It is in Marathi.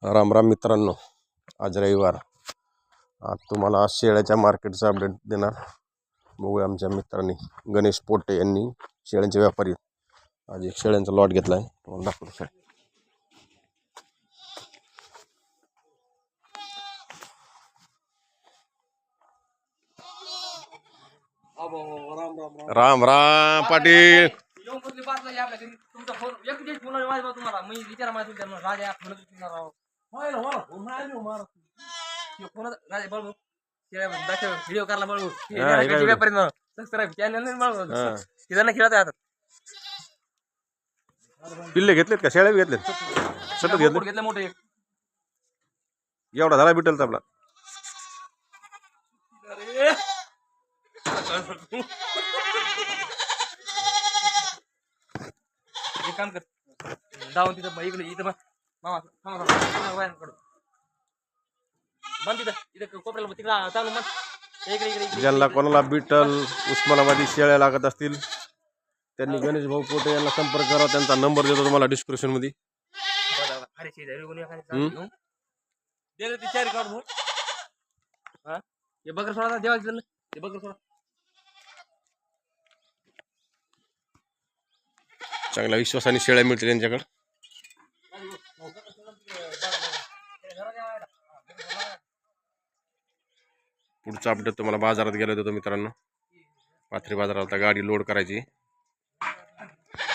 राम राम मित्रांनो, आज रविवार. आज तुम्हाला शेळ्याच्या मार्केटचा अपडेट देणार. बघूया आमच्या मित्रांनी गणेश पोटे यांनी शेळ्यांचे व्यापारी आज एक शेळ्यांचा लॉट घेतला आहे, तुम्हाला दाखवतो. राम राम पाटील. व्हिडिओ करला बळू खेळत पिल्ले घेतलेत का? शेळ्या घेतलेत? सतत घेतले मोठे. एवढा झाला बिटलचा आपला. एक काम कर, जाऊन तिथं इकडे इथं बंद तिथं कोपऱ्याला तिकडं चालू मग इकडे इकडे. ज्यांना कोणाला बिटल उस्मानाबादी शेळ्या लागत असतील त्यांनी गणेश भाऊ पोटे यांना संपर्क करा. त्यांचा नंबर देतो तुम्हाला डिस्क्रिप्शन मध्ये. बकर सोडा देवा ते बकर सोडा. चांगल्या विश्वासाने शेळ्या मिळतील त्यांच्याकडे. पुढचा अपडेट तुम्हाला बाजारात गेलो होतो मित्रांनो. पाथरी बाजारात गाडी लोड करायची.